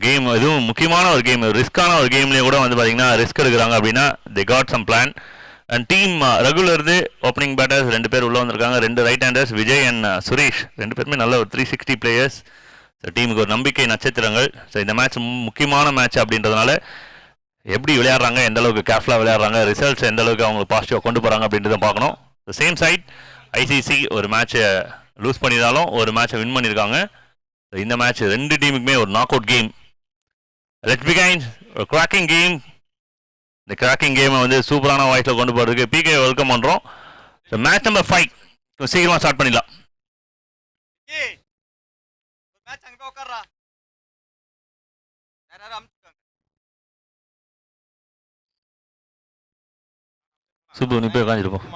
Game, இதுவும் முக்கியமான ஒரு கேம், ரிஸ்கான ஒரு கேம்லேயே கூட வந்து பார்த்தீங்கன்னா ரிஸ்க் எடுக்கிறாங்க அப்படின்னா they got some plan. And team regular opening batters 2 பேர் உள்ளே வந்திருக்காங்க, 2 right handers, Vijay and Suresh, 2 பேருமே நல்ல ஒரு 360 பிளேயர்ஸ். ஸோ டீமுக்கு ஒரு நம்பிக்கை நட்சத்திரங்கள். ஸோ இந்த மேட்ச் முக்கியமான மேட்ச் அப்படின்றதுனால எப்படி விளையாடுறாங்க, எந்த அளவுக்கு கேர்ஃபுல்லாக விளையாடுறாங்க, ரிசல்ட்ஸ் எந்த அளவுக்கு அவங்க பாசிட்டிவாக கொண்டு போகிறாங்க அப்படின்றத பார்க்கணும். சேம் சைட் ஐசிசி ஒரு மேட்ச்சை லூஸ் பண்ணியிருந்தாலும் ஒரு மேட்ச்சை வின் பண்ணியிருக்காங்க. இந்த மேட்ச் 2 டீமுக்குமே ஒரு நாக் அவுட் கேம். லெட்ஸ் பிகைன் ஒரு கிராக்கிங் கேம். இந்த கிராக்கிங் கேமை வந்து சூப்பரான வாய்ஸில் கொண்டு போகிறதுக்கு பிகே வெல்கம் பண்ணுறோம். ஸோ மேட்ச் நம்பர் 5 சீக்கிரமாக ஸ்டார்ட் பண்ணிடலாம். சுப்பு நீ போய் உட்காந்துருப்போம்.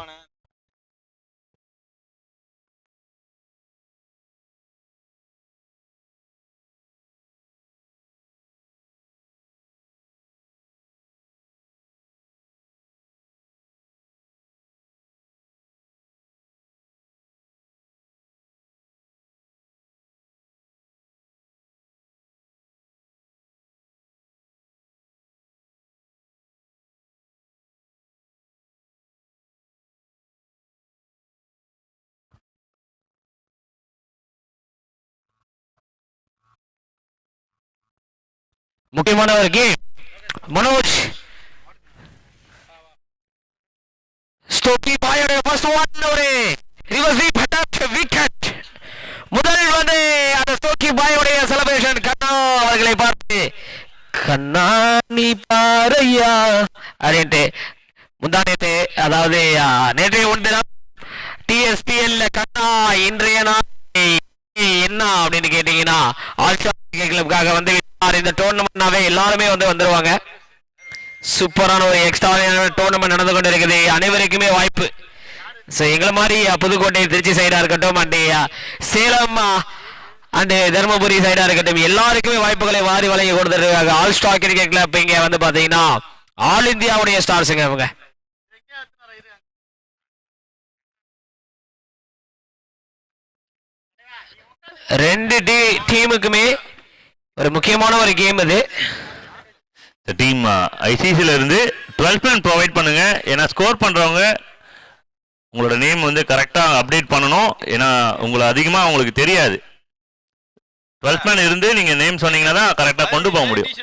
முக்கியமான ஒரு கேம். மனோஜ் ஸ்டோக்கி பாயோட ஃபர்ஸ்ட் ஒன் ஒரு ரிவர்ஸ் ஸ்வீப் அட்டாக் விக்கெட். முதல் வந்து அந்த ஸ்டோக்கி பாயோட செலிப்ரேஷன். கண்ணா அவர்களை பார்த்து கண்ணா நீ பாரையா அப்படின்ட்டு முந்தானேத்து, அதாவது நேற்றைய முன்தினம் டிஎஸ்பிஎல்ல கண்ணா இன்றைய நாள் என்ன அப்படின்னு கேட்டீங்கன்னா ஆல்ஸ்டார் கிளப்புக்காக வந்து இந்த டோர்னமெண்ட்னாவே எல்லாருமே வந்து வந்துருவாங்க. சூப்பரான ஒரு எக்ஸ்ட்ராடினரி டோர்னமெண்ட் நடந்து கொண்டு இருக்குது. அனைவருக்குமே வாய்ப்பு. ஸோ எங்களை மாதிரி புதுக்கோட்டை திருச்சி சைடா இருக்கட்டும், அண்ட் சேலம் அண்ட் தருமபுரி சைடா இருக்கட்டும், எல்லாருக்குமே வாய்ப்புகளை வாரி வழங்கி கொடுத்துருக்காங்க. ஆல் ஸ்டார் கிரிக்கெட் கிளப் இங்க வந்து பாத்தீங்கன்னா ஆல் இந்தியாவுடைய ஸ்டார்ஸுங்க அவங்க. ரெண்டு டீமுக்குமே ஒரு முக்கியமான ஒரு கேம் இது. டீம் ஐசிசில இருந்து 12 மேன் ப்ரொவைட் பண்ணுங்க. ஏன்னா ஸ்கோர் பண்றவங்க உங்களோட நேம் வந்து கரெக்டா அப்டேட் பண்ணணும். ஏன்னா உங்களை அதிகமா உங்களுக்கு தெரியாது. 12 மேன் இருந்து நீங்க நேம் சொன்னீங்கன்னா தான் கரெக்டா கொண்டு போக முடியும்.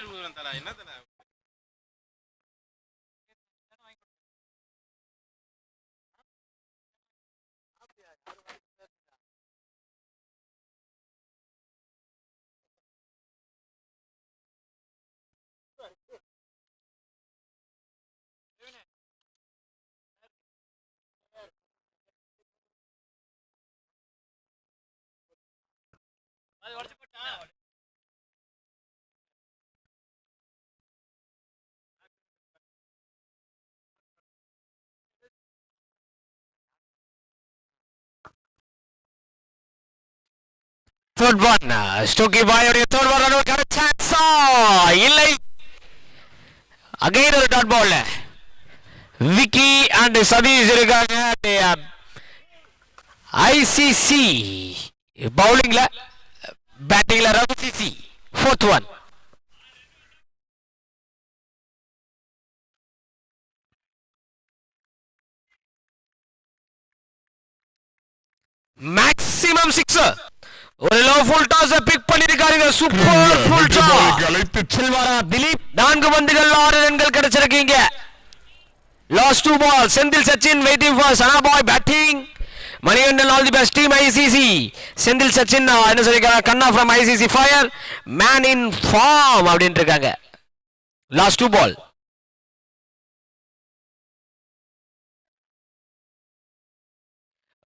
Third one, Stocky Bayoடைய third one ரன்னுக்கான சான்ஸ் இல்லை. அகைன் ஒரு dot ball. Vicky and Sathish இருக்காங்க. ஐசிசி பவுலிங்ல, பேட்டிங்ல ரவிசிசி. fourth one. மேக்ஸிமம் 6. ஒரு லோ ஃபுல் டாஸ் பிக் பண்ணிருக்காருங்க. Super full toss. செல்வாரா திலீப் 4 பந்துகள் 6 ரன்கள் கிடைச்சிருக்கீங்க. Last 2 ball. Senthil Sachin waiting for சனாபாய் batting. Manikandan all the best team ICC. Senthil Sachin என்ன சொல்லிருக்காங்க, Kanna from ICC fire man in form அப்படின்ட்டு இருக்காங்க. லாஸ்ட் 2 பால்.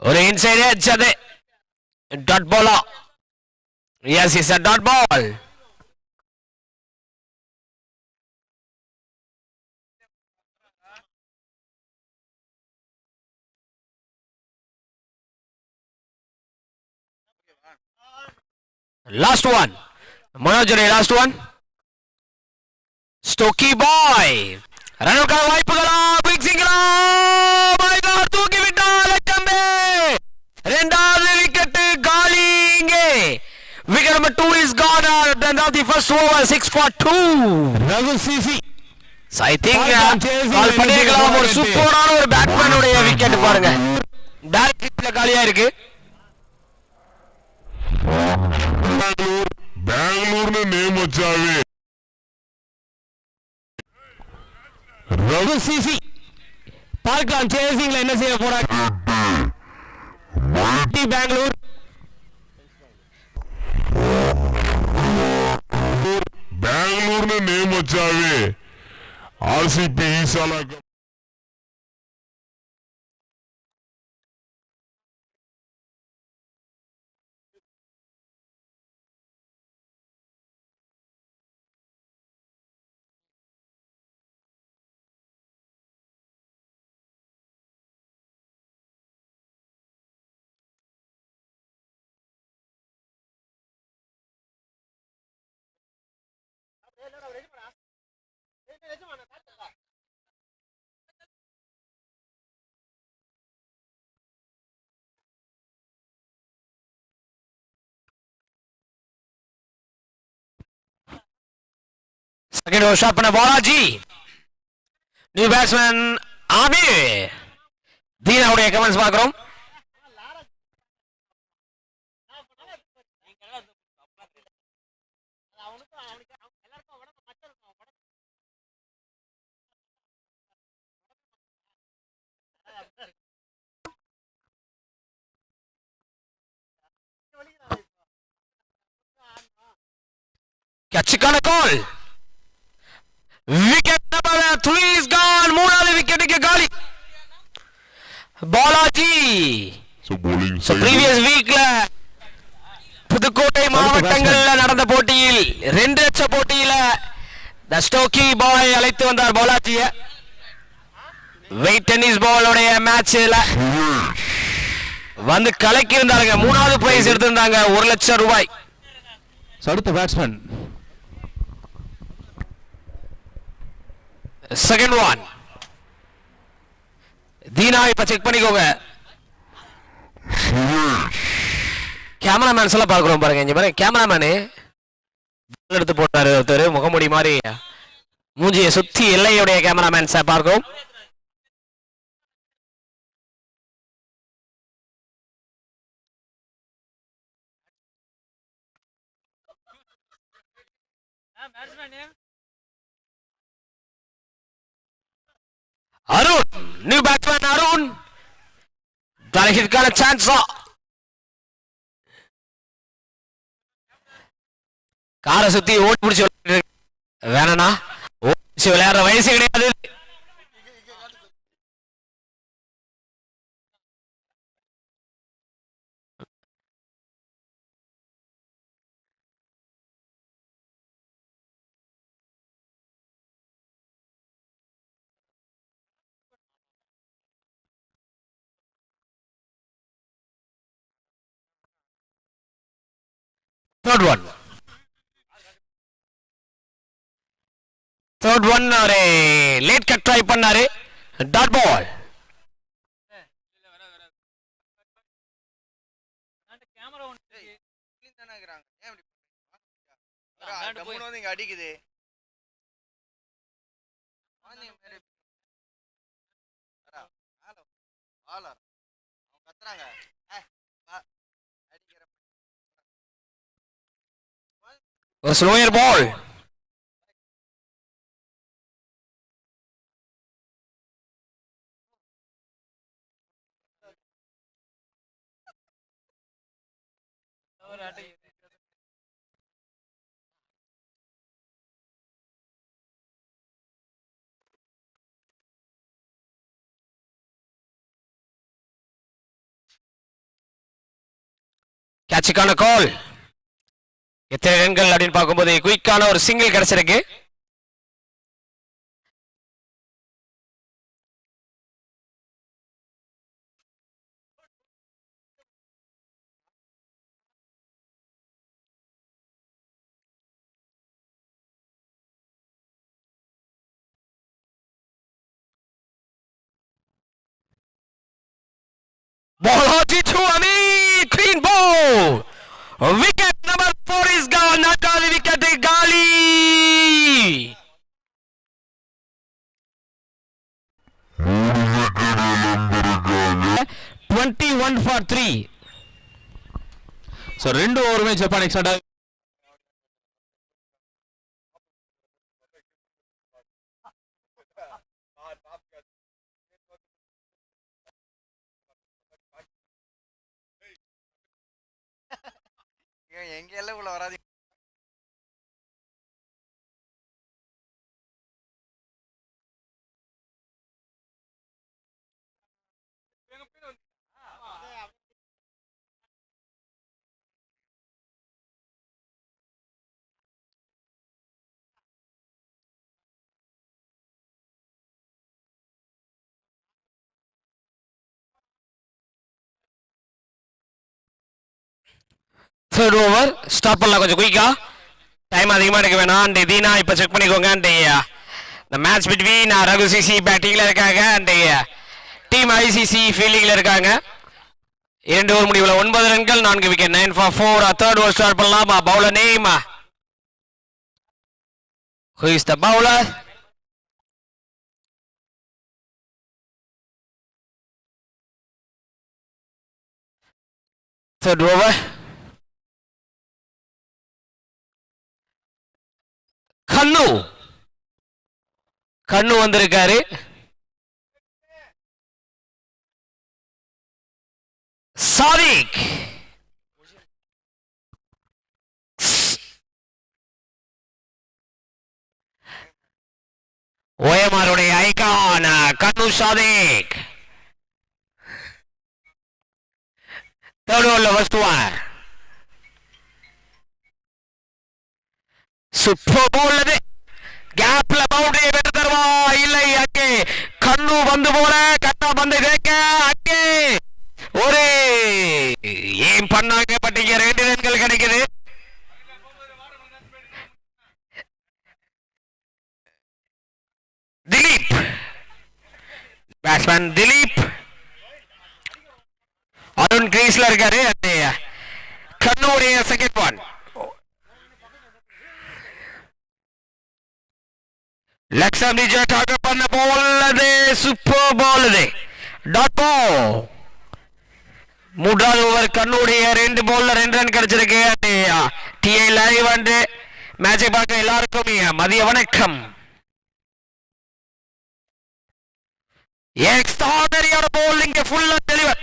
ஒரு இன்சைட் எட்ஜ், அது dot ball. Yes, it's a dot ball. Last one. Manoj, last one. Stocky boy. Ranuka வாய்ப்புகளா, big single. My God, தூக்கி விட்டால் லட்சம்பே. இரண்டாவது wicket காலி. இங்கே wicket number 2 is gone. of the first over, 6 for 2. Raghu CC. So I think கால் பண்ணிருக்கலாம். ஒரு சூப்பரான ஒரு batsman உடைய விக்கெட் பாருங்க. டைரக்ட் ஹிட்ல காலியா இருக்கு. பெங்களூர்னு நேம் வச்சாவே ரகு சிசி பார்க்கலாம் சேசிங்ல என்ன செய்ய போறாங்க. பெங்களூர் பெங்களூர்னு நேம் வச்சாவே ஆர்சிபி ஈசாலா செகண்ட் ஓவர் ஷாட் பண்ண பாலாஜி. New batsman Aamir. தீனாவுடைய கமெண்ட்ஸ் பார்க்கிறோம். கேட்சுக்கான call. Wicket number 3 is gone. மூணாவது விக்கெட்டுக்கு காலி பாலாஜி. So previous weekல புதுக்கோட்டை மாவட்டங்கள்ல நடந்த போட்டியில் 2 லட்ச போட்டியில the ஸ்டோக்கி பாய் அழைத்து வந்தார் பாலாஜிய. வெயிட் டென்னிஸ் பாலோடைய மேட்ச்ல வந்து கலக்கி இருந்தாங்க. மூணாவது பிரைஸ் எடுத்திருந்தாங்க, 1 லட்சம் ரூபாய். அடுத்த பேட்ஸ்மேன் செகண்ட் ஒன். தீனா இப்ப செக் பண்ணிக்கோங்க. கேமராமேன்ஸ் எல்லாம் பாக்குறோம் பாருங்க. இங்க பாருங்க, கேமராமேனு எடுத்து போட்டாரு ஒருத்தர் முகமுடி மாதிரி. மூஞ்சியை சுத்தி எல்லையுடைய கேமராமேன்ஸை பார்க்கிறோம். Arun, new batsman Arun. தலைகிற்கான சான்ஸ். காரை சுத்தி ஓடி பிடிச்சி வேணா, ஓடி விளையாடுற வயசு கிடையாது. தேர்ட் ஒன் ஒரு லேட் கட் ட்ரை பண்ணாரு. Dot ball. அடிக்குது கத்துறாங்க. ஒரு ஸ்லோயர் பால். கேட்சுக்கான கால். எத்தனை ரன்கள் அப்படின்னு பார்க்கும்போது குயிக்கான ஒரு சிங்கிள் கிடைச்சிருக்கு. Balaji to Ami, clean ball. Wicket number 4 is gone. Not only wicket 1 for 3. So 2 ஓவருமே ஜப்பான் எக்ஸ்ட்ரா. எங்க எல்லாம் உள்ள வராது. தேர்ட் ஓவர் ஸ்டார்ட் பண்ணலாம் கொஞ்சம் குயிக்கா. டைம் அதிகமாக இருக்க வேணாம். அண்ட் தீனா இப்போ செக் பண்ணிக்கோங்க. அண்ட் இந்த மேட்ச் பிட்வீன் ரகு சிசி பேட்டிங்கில் இருக்காங்க. அண்ட் டீம் ஐசிசி ஃபீல்டிங்கில் இருக்காங்க. 2 ஓவர் முடிவில் 9 ரன்கள் 4 wicket. 9 for 4. Third over start பண்ணலாமா? Bowler name, who is the bowler? Third over. கண்ணு வந்திருக்காரு. சாதிக் ஓஎம்ஆருடைய ஐகான் கண்ணு சாதிக். தேர்ட் ஓவர்ல ஃபர்ஸ்ட் ஓவர் சூப்பர் போல்து. கேப்ல பவுண்டரி வெட்டு தருவா இல்லை. அங்கே கண்ணு வந்து போல கண்ணா வந்து கேட்க அங்கே ஒரு ஏன் பண்ணாங்க. பட் இங்க 2 ரன்கள் கிடைக்குது. திலீப், பேட்ஸ்மேன் திலீப் அருண் கிரீஸ்ல இருக்காரு. கண்ணுடைய செகண்ட் ஒன். லக்ஷம் விஜய் டார்கெட் பண்ண பால் அது சூப்பர் பால். அது டாட் பால். 3வது ஓவர் கண்ணுடைய 2 பால்ல 2 ரன் கிடைச்சிருக்கு. டிஐ லைவ் அண்ட் மேட்சை பார்க்க எல்லாருக்கும் மதிய வணக்கம். எக்ஸ்ட்ராடரியான பால். இங்க ஃபுல்லா டெலிவர்.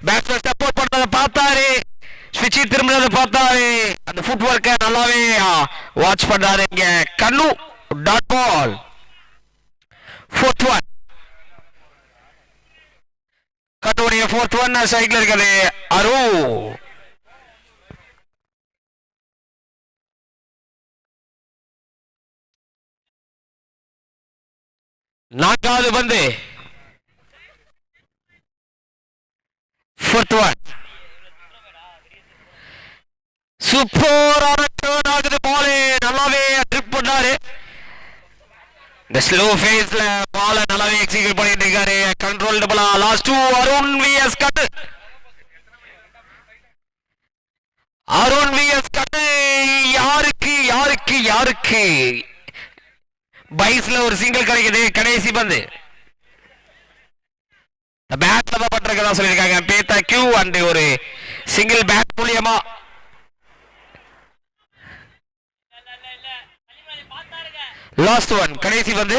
பேட்ஸ்மேன் சப்போர்ட் பண்றத பார்த்தாரு. ஸ்விட்ச் திரும்புறத பார்த்தாரு. அந்த ஃபுட் ஒர்க்க நல்லாவே வாட்ச் பண்றாரு. இங்க கண்ணு டாட் பால். Fourth one. கண்ணுடைய ஃபோர்த் ஒன் சைட்ல இருக்குது. அரு 4வது பந்து. Fourth one. சூப்பரான டர்ன் ஆகுது. பால் நல்லாவே ட்ரிப் பண்ணாரு. இந்த ஸ்லோ ஃபேஸ்ல பால நல்லாவே எக்ஸிக்யூட் பண்ணிட்டு இருக்காரு. கண்ட்ரோல் டபுளா. லாஸ்ட் 2 அருண் விஎஸ் கட்டு. அருண் விஎஸ் கட்டு யாருக்கு யாருக்கு யாருக்கு பைஸ்ல ஒரு சிங்கிள் கிடைக்குது. கடைசி பந்து பேட்ல தான் பண்றதா சொல்லியிருக்காங்க. பேத்தா கியூ அண்ட் ஒரு சிங்கிள் பேட் மூலியமா லாஸ்ட் ஒன் கடைசி வந்து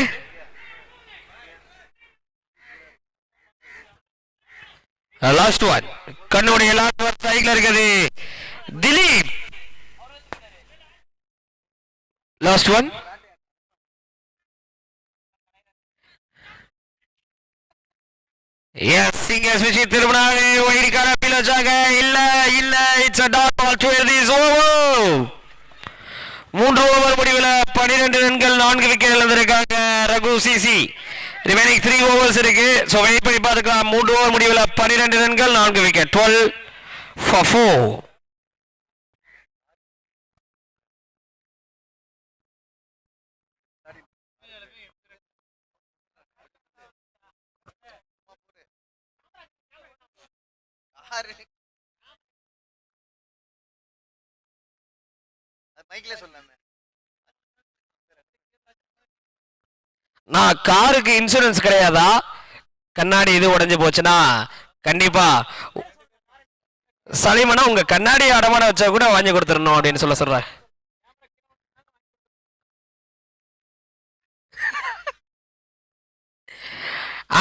லாஸ்ட் ஒன். கண்ணுடைய லாஸ்ட் ஒன் சைட்ல இருக்குது. Dilip last one. எஸ் இங்க ஸ்விட்ச் திரும்பினாரு. வைடிக்கார அப்பீல் வச்சாங்க. இல்ல இல்ல it's a dot ball to end this over. 3 over முடிவில் 12 ரன்கள் 4 விக்கெட் இழந்திருக்காங்க ரகு சிசி. ரிமைனிங் 3 ஓவர்ஸ் இருக்கு. சோ வெயிட் பண்ணி பார்த்துக்கலாம். 3 ஓவர் முடிவில் 12 ரன்கள் 4 விக்கெட். 12 for 4. மைக்ல சொல்லாம நான் காருக்கு இன்சூரன்ஸ் கிடையாதா? கண்ணாடி இது உடைஞ்சு போச்சுன்னா கண்டிப்பா சலீமனா உங்க கண்ணாடி அடமான வச்சா கூட வாங்கி கொடுத்துடணும் அப்படின்னு சொல்றாங்க.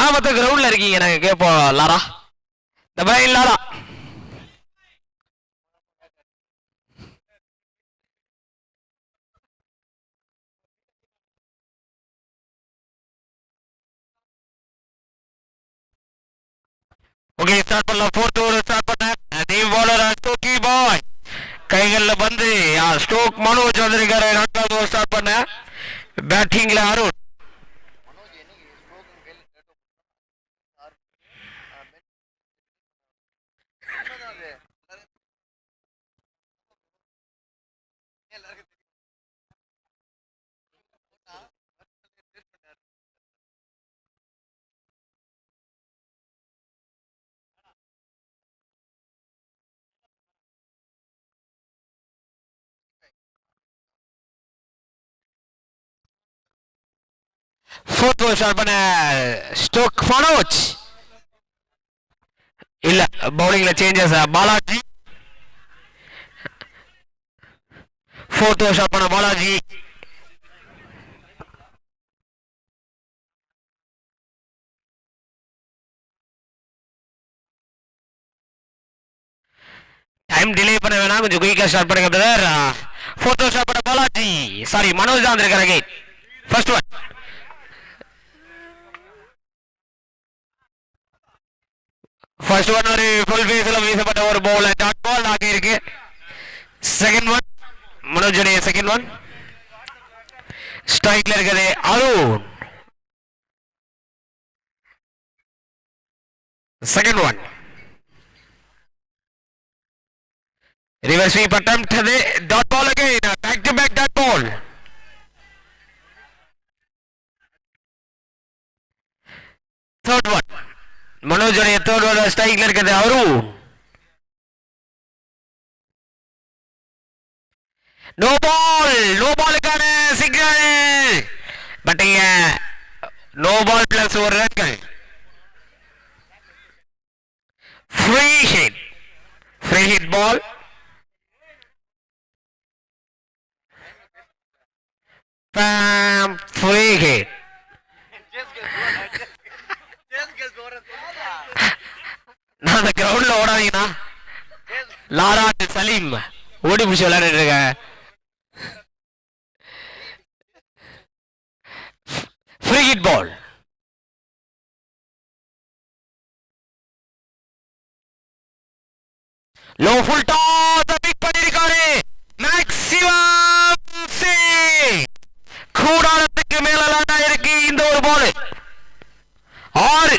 ஆமத்த கிரவுண்ட்ல இருக்கீங்க, நாங்க கேட்போம். லாரா இந்த பையன் லாரா ஓகே ஸ்டார்ட் பண்ணலாம். ஃபோர்த் ஓவர் ஸ்டார்ட் பண்ண நியூ பாலர் ஸ்டோக்கி பாய் கைகள்ல பந்து ஸ்டோக் மனோஜ் வந்திருக்காரு. நான்காவது ஓவர் ஸ்டார்ட் பண்ண பேட்டிங்ல அருண். ஃபோர்த் ஓவர் ஸ்டார்ட் பண்ண ஸ்டோக் மனோஜ் இல்ல பவுலிங்ல changes Balaji. Fourth over start பண்ண பாலாஜி. டைம் டிலே பண்ண வேணாம், கொஞ்சம் குயிக்கா ஸ்டார்ட் பண்ணுங்க பிரதர். ஃபோர்த் ஓவர் ஸ்டார்ட் பண்ண பாலாஜி சாரி மனோஜ் தான் வந்திருக்காரு. ஃபர்ஸ்ட் ஒன் ஃபர்ஸ்ட் ஒன் ஒரு ஃபுல் ஃபேஸ்ல வீசப்பட்ட ஒரு பவுல் டாட் பால் ஆகி இருக்கு. செகண்ட் ஒன் மனோஜுடைய செகண்ட் ஒன் ஸ்ட்ரைக்ல இருக்குது Arun. Second one reverse sweep attempt the dot ball again, back to back dot ball. Third one Manoj உடைய third one strike இருக்குது Arun. no ball கான சிக்னல் பட் இங்க no ball plus ஒரு ரன்கள். free hit ball. free hit. நான் அந்த கிரவுண்ட்ல ஓடாதீங்கன்னா Laura Salim ஓடி பிடிச்சி விளையாடிட்டு இருக்காங்க. Free hit ball. Low full toss pick பண்ணிருக்காரு மேக்ஸிமம் சிங். கூடாரத்துக்கு மேல லாண்டா இருக்கு இந்த ஒரு பால். 6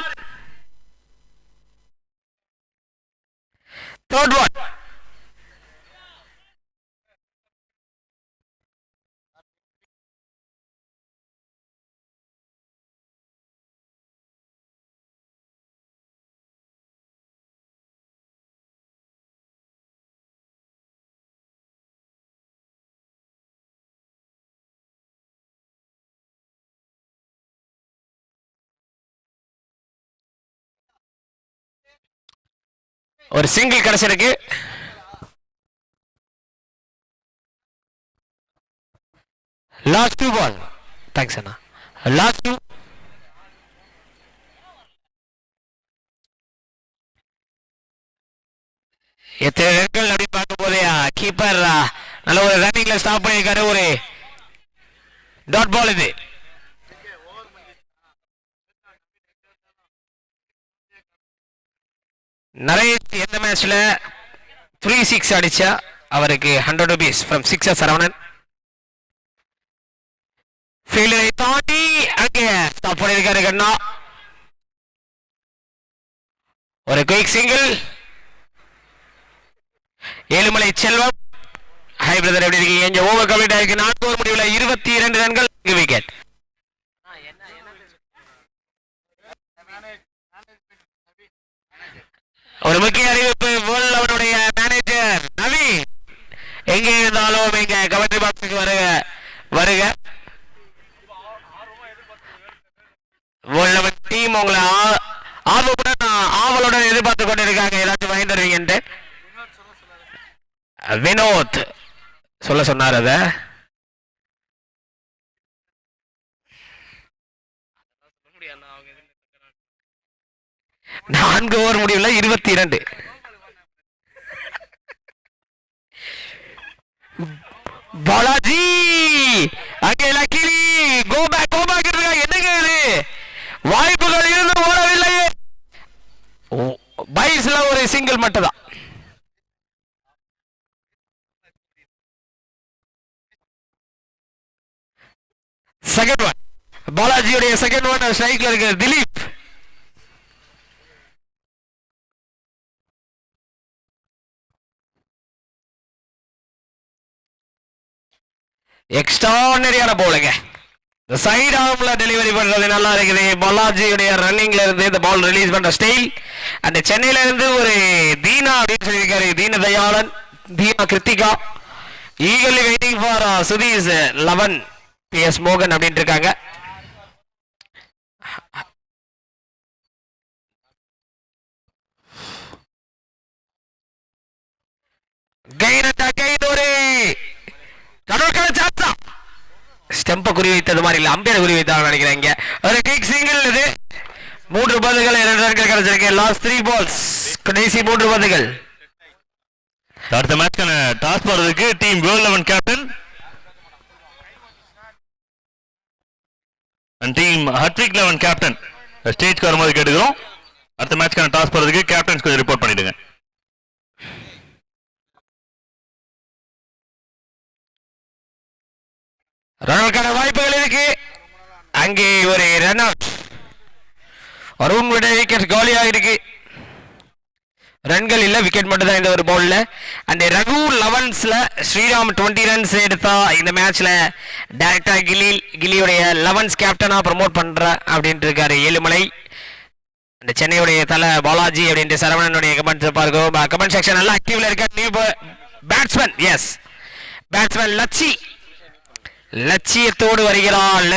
third one ஒரு சிங்கிள் கிடைச்சிருக்கு. Last 2 ball. தேங்க்ஸ் அண்ணா. லாஸ்ட் 2 எத்தனை ரன்கள் அப்படி பார்க்கும் போதே கீப்பர் நல்ல ஒரு ரன்னிங்ல ஸ்டாப் பண்ணிருக்காரு. ஒரு டாட் பால் இது. நரேஷ் எந்த மேட்ச்ல 3-6 அடிச்சா அவருக்கு 100 rupees from 6 சரவணன். ஃபீல்டரை தாண்டி அங்கே ஸ்டாப் பண்ணிருக்காரு கண்ணா. ஒரு குயிக் சிங்கிள். ஏழுமலை செல்வம் ஹை பிரதர் எப்படி இருக்கீங்க? இங்க ஓவர் கம்ப்ளீட் ஆயிருக்கு. 4 ஓவர் முடிவுல 22 ரன்கள் விக்கெட். ஒரு முக்கிய அறிவிப்பு. வேர்ல்ட் அவனுடைய மேனேஜர் நவீன் எங்கே இருந்தாலும் எங்க கமெண்ட்ரி பாக்ஸுக்கு வருக. வேர்ல்ட் அவன் டீம் உங்களை ஆவலுடன் எதிர்பார்த்து கொண்டிருக்காங்க. ஏதாச்சும் வாங்கி தருவீங்கன்ட்டு. வினோத் சொல்ல சொன்னார். அத 4 ஓவர் முடிவுல 22. பாலாஜி அங்கே லக்கிலி கோ பேக் என்னங்க இது, வாய்ப்புகள் இருந்து ஓடவில்லையே. பைஸ்ல ஒரு சிங்கிள் மட்டும் தான். செகண்ட் ஒன் பாலாஜியுடைய செகண்ட் ஒன் ஸ்ட்ரைக்ல இருக்கு திலீப். எக்ஸ்ட்ரானரியான போலுங்க. இந்த சைடு ஆர்ம்ல டெலிவரி பண்றது நல்லா இருக்குது. பாலாஜியுடைய ரன்னிங்ல இருந்து இந்த பால் ரிலீஸ் பண்ற ஸ்டைல். அந்த சென்னையில இருந்து ஒரு தீனா அப்படின்னு சொல்லியிருக்காரு, Dheena Dhayalan, Dheena Kiruthika. Eagerly waiting for Sudheesh 11 PS மோகன் அப்படின்ட்டு இருக்காங்க. ஸ்டெம்ப குறி வைத்தது மாதிரி இல்ல, அம்பையர் குறி வைத்தாங்க நினைக்கிறேன். ஒரு கிக் சிங்கிள். இது 3 பந்துகள் 2 ரன்கள் கிடைச்சிருக்கு. லாஸ்ட் 3 பால்ஸ், கடைசி 3 பந்துகள். அடுத்த மேட்ச்க்கான டாஸ் போறதுக்கு team world 11 captain and team hat-trick 11 captain ஸ்டேஜ்க்கு வரும்போது கேட்டுக்கிறோம். அடுத்த மேட்ச்க்கான டாஸ் போறதுக்கு கேப்டன்ஸ் கொஞ்சம் ரிப்போர்ட் பண்ணிடுங்க. ரன்களுக்கான வாய்ப்புகள் இருக்கு. அங்கே ஒரு ரன் அவுட். அருண் விக்கெட் காலியாக இருக்கு. ரன்கள் இல்ல, விக்கெட் மட்டும் தான் இந்த ஒரு பவுல்ல. அந்த ரகு 11ஸ்ல ஸ்ரீராம் 20 ரன்ஸ் எடுத்தா இந்த மேட்ச்ல டைரக்டா கில்லியுடைய 11ஸ் கேப்டனா ப்ரமோட் பண்ற அப்படின்ட்டு இருக்காரு ஏழுமலை. அந்த சென்னையுடைய தலை பாலாஜி அப்படின்ட்டு சரவணனுடைய கமெண்ட்ஸ் பார்க்கும். கமெண்ட் செக்ஷன் நல்லா ஆக்டிவ்ல இருக்க. நியூ பேட்ஸ்மேன், எஸ் பேட்ஸ்மேன் லட்சி, லட்சியத்தோடு வருகிறார்.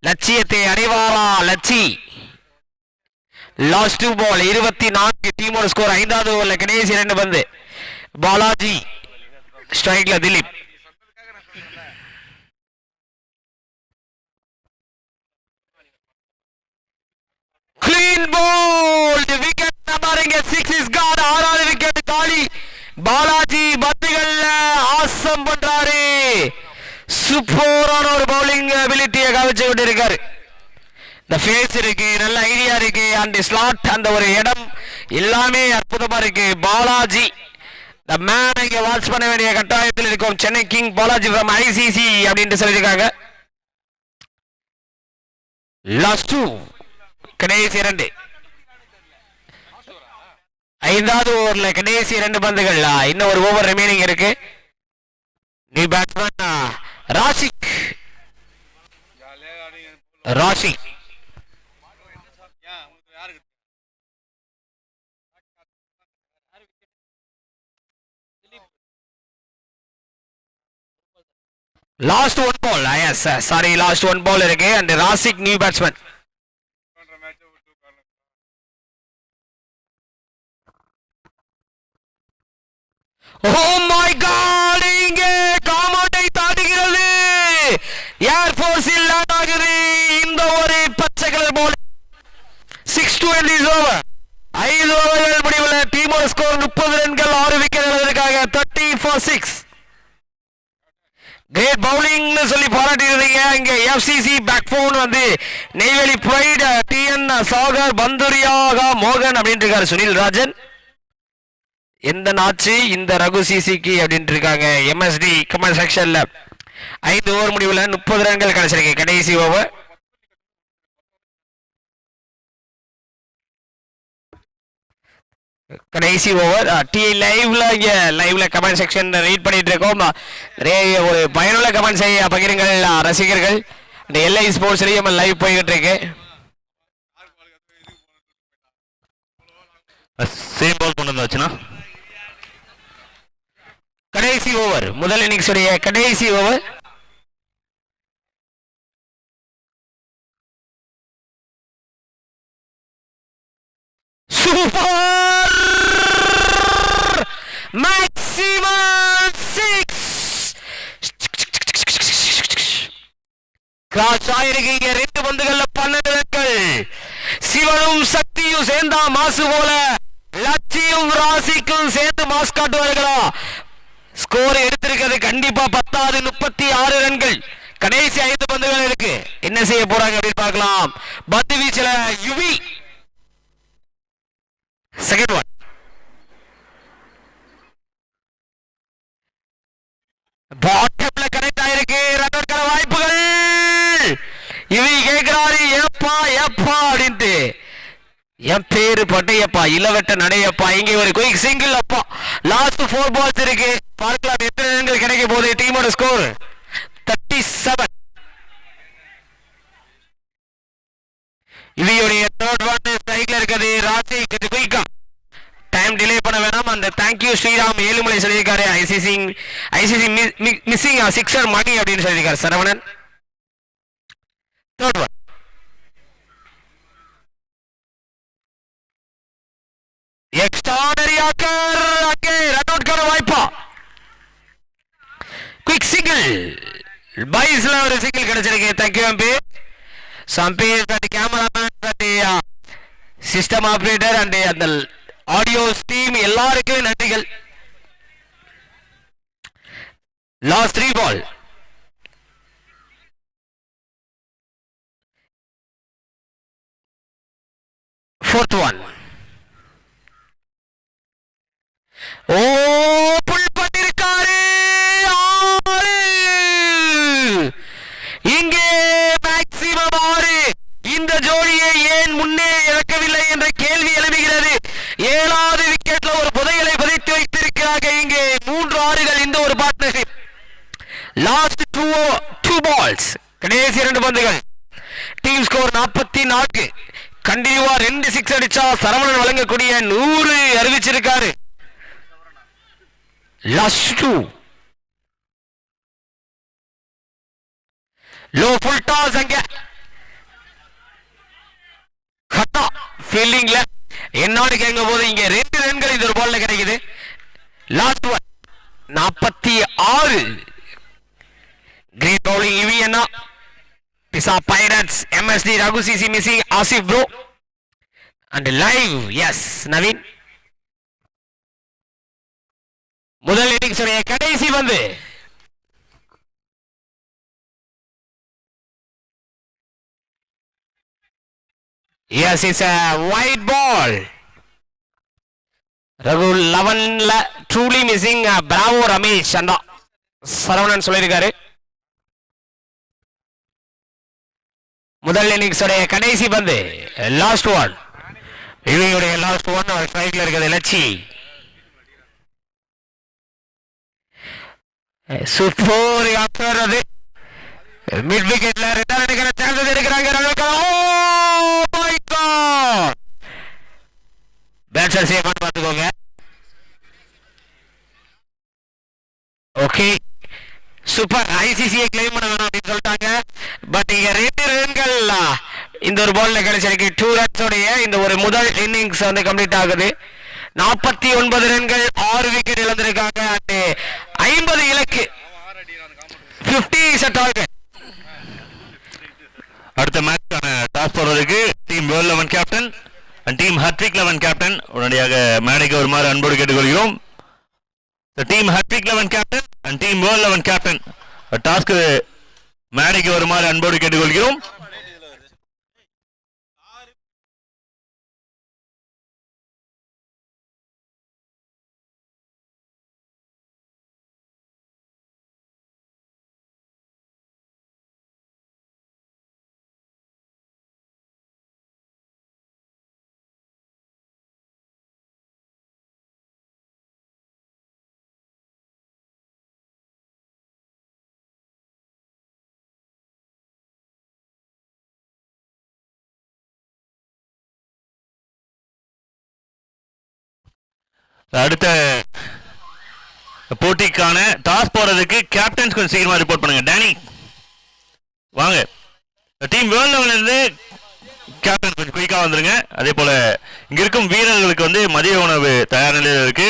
லட்சியத்தை அடைவாரா லட்சி? லாஸ்ட் 2 பால் 24. டீமோட ஸ்கோர் 5வது ஓவர்ல கடைசி 2 பந்து. பாலாஜி ஸ்ட்ரைக்ல திலீப். கிளீன் போல்ட் விக்கெட் நம்பருங்க 6 இஸ் காட். 6வது விக்கெட் காலி. பாலாஜி பந்துகள்ல ஆசம் பண்றாரு. சூப்பரான ஒரு பவுலிங் அபிலிட்டியை காமிச்சு விட்டு இருக்காரு. இந்த ஃபேஸ் இருக்கு, நல்ல ஐடியா இருக்கு, அந்த ஸ்லாட், அந்த ஒரு இடம் எல்லாமே அற்புதமா இருக்கு. பாலாஜி த மேன் இங்க வாட்ச் பண்ண வேண்டிய கட்டாயத்தில் இருக்கும். Chennai king Balaji from ICC அப்படின்ட்டு சொல்லியிருக்காங்க. லாஸ்ட் 2 கடைசி 2. 5வது ஓவர்ல கடைசி 2 பந்துகள். இன்னும் ஒரு ஓவர் ரிமைனிங் இருக்கு. நீ batsman Rashik. Last 1 ball, yes sorry, last 1 ball இருக்கு. அந்த Rasik new batsman. Oh my god, இங்கே காமௌண்டை தாண்டுகிறது. ஏர் ஃபோர்ஸில் லேண்ட் ஆகுது இந்த ஒரு பச்சை colour ball. 6 to end is over. 5 ஓவர்கள் முடிவுல டீமோட ஸ்கோர் 30 ரன்கள் 6 விக்கெட் எடுத்திருக்காங்க. 30 for 6. கிரேட் பவுலிங்னு சொல்லி பாராட்டிருந்தீங்க. இங்க FCC பேக் போன் வந்து நெய்வேலி பிரைட் TN சாகர் பந்துரியாக மோகன் அப்படின்ட்டு இருக்காரு. சுனில் ராஜன் எந்த நாச்சு இந்த ரகு சிசிக்கு அப்படின்ட்டு இருக்காங்க. MSD கமெண்ட் செக்ஷன்ல 5 ஓவர் முடிவுல 30 ரன்கள் கிடைச்சிருக்கு. கடைசி ஓவர் லைவ்ல கமெண்ட் செக்ஷன் ரீட் பண்ணிட்டு இருக்கோம். நிறைய ஒரு பயனுள்ள கமெண்ட் செய்ய பகிருங்கள் ரசிகர்கள். இந்த LI ஸ்போர்ட்ஸ்லயும் லைவ் போய்கிட்டு இருக்கு. சேம் பால் கொண்டு வந்தாச்சுன்னா கடைசி ஓவர், முதல் இன்னிங்ஸ் உடைய கடைசி ஓவர். சூப்பர் மேக்ஸ் கிராஸ் ஆயிருக்கு இங்க 2 பந்துகள்ல 12 ரன்கள். சிவனும் சக்தியும் சேர்ந்தா மாசு போல லட்சியும் ராசிக்கும் சேர்ந்து மாஸ் காட்டுவார்களா? ஸ்கோர் எடுத்திருக்கிறது கண்டிப்பா 10 36 ரன்கள். கடைசி 5 பந்துகள் இருக்கு. என்ன செய்ய போறாங்க அப்படின்னு பார்க்கலாம். பந்து வீச்சுல யுவி செகண்ட் ஒன். பாட்டம்ல கனெக்ட் ஆயிருக்கு. ரன் அவுட் வாய்ப்புகள். யுவி கேட்கிறாரு ஏப்பா ஏப்பா அப்படின்ட்டு. என் பேரு பட்டையப்பா இளவட்ட நடையப்பா. இங்க ஒரு குயிக் சிங்கிள் அப்பா. லாஸ்ட் 4 பால்ஸ் இருக்கு. பார்க்கலாம் எத்தனை ரன்கள் கிடைக்க போகுது. டீமோட ஸ்கோர் 37. இவையுடைய தேர்ட் ஒன் ஸ்ட்ரைக்ல இருக்குது. ராசி கொஞ்சம் குயிக்கா டைம் டிலே பண்ண வேணாம். அந்த தேங்க்யூ ஸ்ரீராம் ஏழுமலை சொல்லியிருக்காரு. ஐசிசி மிஸ்ஸிங் 6 மணி அப்படின்னு சொல்லியிருக்காரு சரவணன். Third one. எக்ஸ்ட்ராடனரி ஆக்கர். அங்கே ரன் அவுட் கான வாய்ப்பா. Quick single. பைஸ்ல ஒரு சிங்கிள் கிடைச்சிருக்கு. Thank you MP. Sambeer and cameraman and system operator and அந்த ஆடியோ டீம் எல்லாருக்கும் நன்றிகள். Last 3 ball. Fourth one. Oh pull பண்ணிருக்காரு. இங்கே மேக்ஸிமம் 6. இந்த ஜோடியை ஏன் முன்னே இறக்கவில்லை என்ற கேள்வி எழுப்புகிறது. 7வது விக்கெட்ல ஒரு புதையலை பதித்து வைத்திருக்கிறார்கள். இங்கே 3 6கள் இந்த ஒரு பார்ட்னர்ஷிப். Last 2 balls. கடைசி 2 பந்துகள். Team score 44. கண்டினியூவா 2 6 அடிச்சா சரவணன் வழங்கக்கூடிய 100 அறிவிச்சிருக்காரு. லாஸ்ட் 2. Low full toss. அங்க கட்டா ஃபீல்டிங்ல என்னன்னு கேட்கும் போது இங்க 2 ரன்கள் இந்த ஒரு பால்ல கிடைக்குது. Last one 46. கிரேட் பவுலிங் இவி அண்ணா. பிசா pirates MSD Raghu CC missing Asif bro and live S Naveen. முதல் இன்னிங்ஸ் கடைசி வந்து yes it's a white ball. Raghu 11ல truly missing bravo Ramesh அண்டா சரவணன் சொல்லியிருக்காரு. முதல் இன்னிங்ஸ் கடைசி பந்து லாஸ்ட் ஒன். இவங்களுடைய லாஸ்ட் ஒன் ஸ்ட்ரைக்ல இருக்குது. லட்சி சூப்பர் ஆஃப்டர் அது மிட் விக்கெட்ல 2 ரன்னுக்கான சான்சஸ் எடுக்கிறாங்க. பேட்ஸ்மேன் சேஃப் பண்ணி பார்த்துக்கோங்க. Okay super. ஐசிசியை கிளைம் பண்ண வேணாம் அப்படின்னு சொல்லிட்டாங்க. பட் இங்க 2 ரன்கள் இந்த ஒரு பால்ல கிடைச்சிருக்கு. 2 ரன்ஸோடைய இந்த ஒரு முதல் இன்னிங்ஸ் வந்து கம்ப்ளீட் ஆகுது. 49 ரன்கள் 6 விக்கெட் இழந்திருக்காங்க. 50 இலக்கு 50 is a target. அடுத்த மேட்ச்க்கான டாஸ் போடுறதுக்கு team world 11 captain and team hat-trick 11 captain உடனடியாக மேடைக்கு வருமாறு அன்போடு கேட்டுக்கொள்கிறோம். Team hat-trick 11 captain and team world 11 captain task மேடைக்கு வருமாறு அன்போடு கேட்டுக்கொள்கிறோம். அடுத்த போட்டிக்கான டாஸ் போறதுக்கு கேப்டன்ஸ் கொஞ்சம் சீக்கிரமா ரிப்போர்ட் பண்ணுங்க. டேனி வாங்க. டீம் வேர்ல்ட் 11 இருந்து கேப்டன் கொஞ்சம் குயிக்கா வந்துருங்க. அதே போல இங்க இருக்கும் வீரர்களுக்கு வந்து மதிய உணவு தயார் நிலையில் இருக்கு.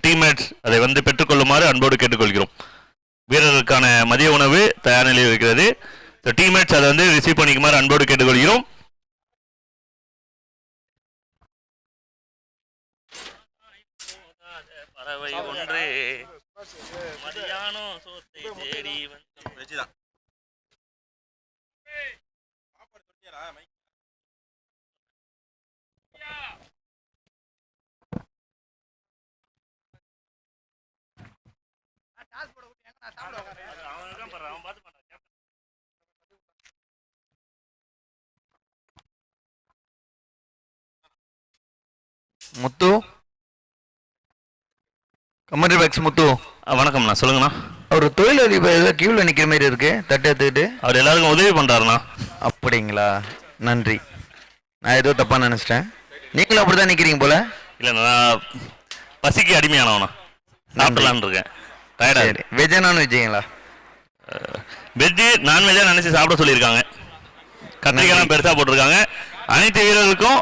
டீம்மேட்ஸ் அதை வந்து பெற்றுக்கொள்ளுமாறு அன்போடு கேட்டுக்கொள்கிறோம். வீரர்களுக்கான மதிய உணவு தயார் நிலையில் இருக்கிறது. டீம்மேட்ஸ் அதை வந்து ரிசீவ் பண்ணிக்குமாறு அன்போடு கேட்டுக்கொள்கிறோம். பறவை ஒன்று மதியானம் சோத்தை தேடி வந்து முத்து கமெண்ட்ரி பாக்ஸ் முத்து. வணக்கம்ண்ணா, சொல்லுங்கண்ணா. அவர் தொழிலதிபர் ஏதோ கியூவில் நிற்கிற மாதிரி இருக்கு, தட்டு எடுத்துக்கிட்டு. அவர் எல்லாருக்கும் உதவி பண்ணுறாருண்ணா. அப்படிங்களா, நன்றி. நான் ஏதோ தப்பாக நினச்சிட்டேன். நீங்களும் அப்படி தான் நிற்கிறீங்க போல. இல்லை, நான் பசிக்கு அடிமையானவண்ணா, சாப்பிடலான்னு இருக்கேன். சரி, வெஜ்ஜா நான் வெஜ்ஜுங்களா? வெஜ்ஜு நான்வெஜ்ஜாக நினச்சி சாப்பிட சொல்லியிருக்காங்க. கத்திரிக்காய்லாம் பெருசாக போட்டிருக்காங்க. அனைத்து வீரர்களுக்கும்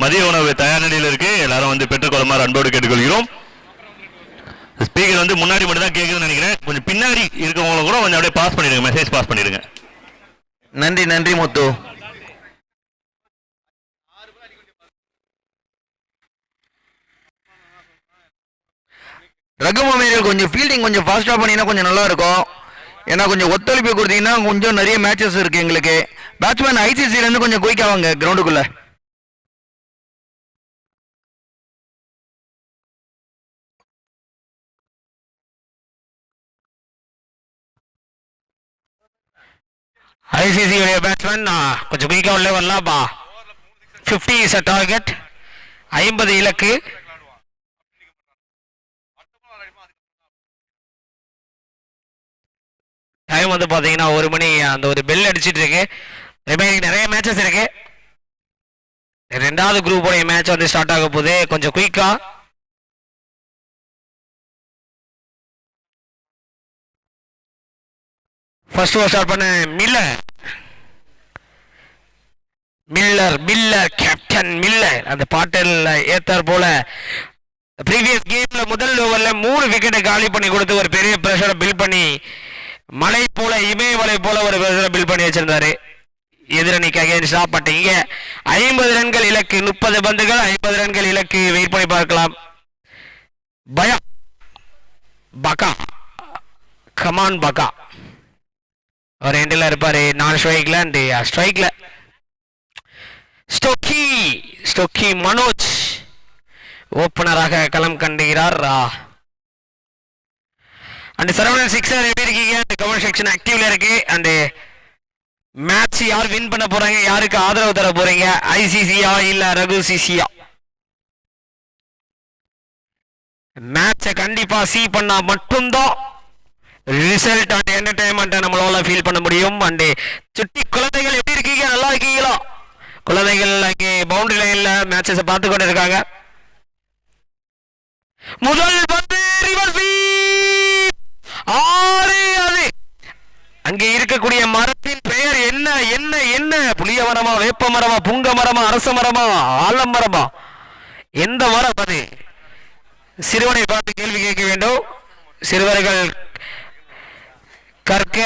மதிய உணவு தயார் நிலையில் இருக்கு. எல்லாரும் வந்து பெற்றுக்கொள்ளுமாறு அன்போடு கேட்டுக்கொள்கிறோம். ஸ்பீக்கர் வந்து முன்னாடி மட்டும் தான் கேட்குதுன்னு நினைக்கிறேன். கொஞ்சம் பின்னாடி இருக்கவங்களும் கூட கொஞ்சம் அப்படியே பாஸ் பண்ணிடுங்க, மெசேஜ் பாஸ் பண்ணிடுங்க. நன்றி நன்றி முத்து. ரகுமாமேரியல் கொஞ்சம் ஃபீல்டிங் கொஞ்சம் ஃபாஸ்ட்டாக பண்ணினா கொஞ்சம் நல்லா இருக்கும். ஏன்னா கொஞ்சம் ஒத்துழைப்பு கொடுத்தீங்கன்னா கொஞ்சம் நிறைய மேட்சஸ் இருக்கு எங்களுக்கு. பேட்ஸ்மேன் ஐசிசிலேருந்து கொஞ்சம் குயிக்காவாங்க கிரவுண்டுக்குள்ள. ஐசிசி உடைய பேட்ஸ்மேன் கொஞ்சம் குயிக்காக உள்ளே வரலாம்ப்பா. 50 இஸ் அ டார்கெட், 50 இலக்கு. டைம் வந்து பார்த்தீங்கன்னா 1 மணி, அந்த ஒரு பெல் அடிச்சிட்டு இருக்கு. ரிமைனிங் நிறைய மேட்சஸ் இருக்கு. ரெண்டாவது குரூப்போடைய மேட்ச் வந்து ஸ்டார்ட் ஆக போகுது. கொஞ்சம் குயிக்கா ஃபர்ஸ்ட் ஓவர் ஸ்டார்ட் பண்ண மில்லர் கேப்டன் மில்லர் அந்த பாட்டில் ஏத்தார் போல ப்ரீவியஸ் கேம்ல முதல் ஓவர்ல 3 விக்கெட்டை காலி பண்ணி கொடுத்து ஒரு பெரிய பிரஷரை பில்ட் பண்ணி மலை போல இமயமலை போல ஒரு பிரஷரை பில்ட் பண்ணி வச்சிருந்தாரு எதிரணிக்கு அகைன்ஸ்டா. பட் இங்க 50 ரன்கள் இலக்கு, 30 பந்துகள் 50 ரன்கள் இலக்கு. வெயிட் பண்ணி பார்க்கலாம். பகா கமான் பகா அவர் எண்டில் இருப்பாரு. நான் ஸ்ட்ரைக்ல அண்ட் ஸ்ட்ரைக்ல ஸ்டோக்கி மனோஜ் ஓப்பனராக களம் கண்டுகிறார். அண்ட் சரவணன் சிக்ஸர் எப்படி இருக்கீங்க? கமெண்ட் செக்ஷன் ஆக்டிவ்ல இருக்கு. அண்ட் மேட்ச் யார் வின் பண்ண போறாங்க, யாருக்கு ஆதரவு தர போறீங்க, ஐசிசியா இல்ல ரகு சிசியா? மேட்சை கண்டிப்பா சி பண்ணா மட்டும்தான் ரிசல்ட் அண்ட் என்டர்டைன்மெண்ட் நம்மளால ஃபீல் பண்ண முடியும். அண்ட் சுட்டி குழந்தைகள் எப்படி இருக்கீங்க? நல்லா இருக்கீங்களா? குழந்தைகள் அங்கே பவுண்டரி லைன்ல மேட்சஸ் பார்த்து கொண்டு இருக்காங்க. முதல் பந்து ரிவர்ஸ் அது அங்கே இருக்கக்கூடிய மரத்தின் பெயர் என்ன என்ன என்ன? புளிய மரமா, வேப்ப மரமா, புங்க மரமா, அரச மரமா, ஆலமரமா? எந்த மரம் அது? சிறுவனை பார்த்து கேள்வி கேட்க வேண்டும். சிறுவர்கள் கற்க